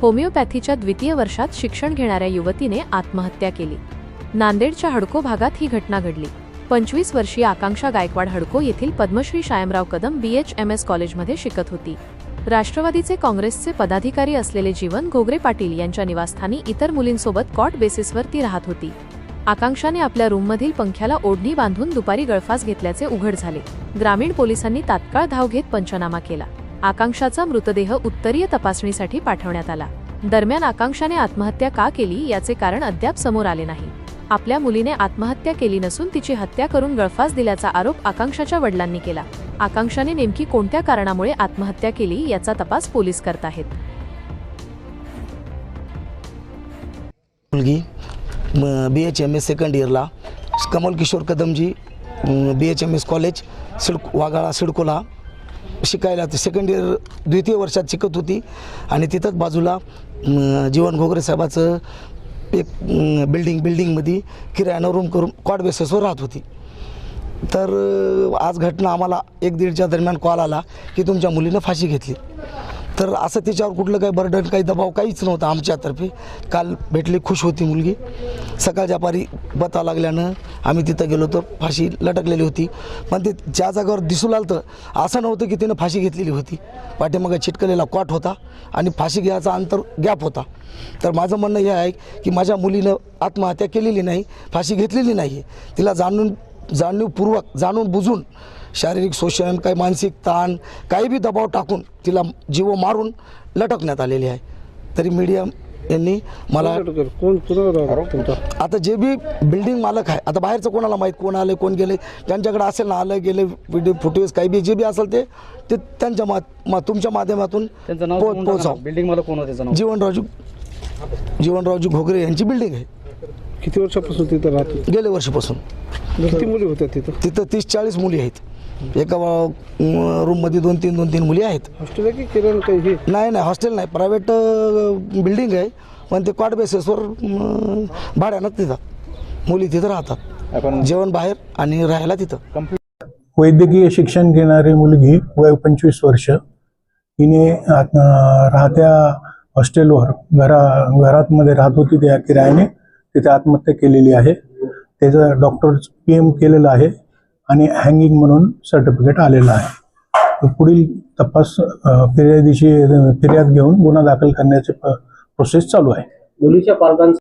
होमिओपॅथीच्या द्वितीय वर्षात शिक्षण घेणाऱ्या युवतीने आत्महत्या केली। नांदेडच्या हडको भागात ही घटना घडली। 25 वर्षीय आकांक्षा गायकवाड हडको येथील पद्मश्री शायमराव कदम BHMS कॉलेजमध्ये शिकत होती। राष्ट्रवादीचे काँग्रेसचे पदाधिकारी असलेले जीवन घोगरे पाटील यांच्या निवासस्थानी इतर मुलींसोबत कॉट बेसिसवर ती राहत होती। आकांक्षाने आपल्या रूममधील पंख्याला ओढणी बांधून दुपारी गळफास घेतल्याचे उघड झाले। ग्रामीण पोलिसांनी तात्काळ धाव घेत पंचनामा केला। आकांक्षाचा मृतदेह उत्तरीय तपासणीसाठी पाठवण्यात आला। दरम्यान आकांक्षाने आत्महत्या का केली याचे कारण अद्याप समोर आले नाही। आपल्या मुलीने आत्महत्या केली नसून तिची हत्या करून गळफास दिल्याचा आरोप आकांक्षाच्या वडिलांनी केला। आकांक्षाने नेमकी कोणत्या कारणामुळे आत्महत्या केली याचा तपास पोलीस करत आहेत। मुलगी BHMS सेकंड इयरला कमल किशोर कदमजी BHMS कॉलेज वाघाळा सिडकोला शिकायला सेकंड इयर द्वितीय वर्षात शिकत होती आणि तिथंच बाजूला जीवन घोगरे साहेबाचं एक बिल्डिंगमध्ये किरायानं रूम करून कॉट बेसिसवर राहत होती। तर आज घटना आम्हाला 1-1:30च्या दरम्यान कॉल आला की तुमच्या मुलीनं फाशी घेतली। तर असं तिच्यावर कुठलं काही बर्डन काही दबाव काहीच नव्हता आमच्यातर्फे। काल भेटली, खुश होती मुलगी। सकाळच्या पारी पता लागल्यानं आम्ही तिथं गेलो तर फाशी लटकलेली होती। पण ते ज्या जागेवर दिसू लागलं तर असं नव्हतं की तिनं फाशी घेतलेली होती। पाठीमागे चिटकलेला कॉट होता आणि फाशी घ्यायचा अंतर गॅप होता। तर माझं म्हणणं हे आहे की माझ्या मुलीनं आत्महत्या केलेली नाही, फाशी घेतलेली नाही। तिला जाणीवपूर्वक जाणून बुजून शारीरिक शोषण, काही मानसिक ताण, काही बी दबाव टाकून तिला जीव मारून लटकण्यात आलेली आहे। तरी मीडिया यांनी मला आता जे बी बिल्डिंग मालक आहे, आता बाहेरचं कोणाला माहीत कोण आले कोण गेले, त्यांच्याकडे असेल ना आलं गेले व्हिडिओ फुटेज काही बी जे बी असेल ते त्यांच्या तुमच्या माध्यमातून पोहोचाव। बिल्डिंग मालक कोण होते? जीवनरावजी घोगरे यांची बिल्डिंग आहे। किती वर्षापासून तिथं राहते? गेल्या वर्षीपासून। किती मुली होत्या तिथं? तिथं 30-40 मुली आहेत। एका रूममध्ये 2-3 मुली आहेत। हॉस्टेल आहे की किरण काही? नाही, हॉस्टेल नाही, प्रायव्हेट बिल्डिंग आहे। पण ते कॉट बेसिसवर भाड्यानं तिथं मुली तिथं राहतात, जेवण बाहेर आणि राहायला तिथं। वैद्यकीय शिक्षण घेणारी मुलगी वय 25 वर्ष, हिने राहत्या हॉस्टेलवर घरामध्ये राहत होती त्या किरायाने, तिथे आत्महत्या केलेली आहे। त्याचं डॉक्टर PM केलेलं आहे आणि हँगिंग म्हणून सर्टिफिकेट आलेलं आहे। पुढील तपास फिर्याद घेऊन गुन्हा दाखल करण्याचे प्रोसेस चालू आहे। मुलीच्या पालकांचा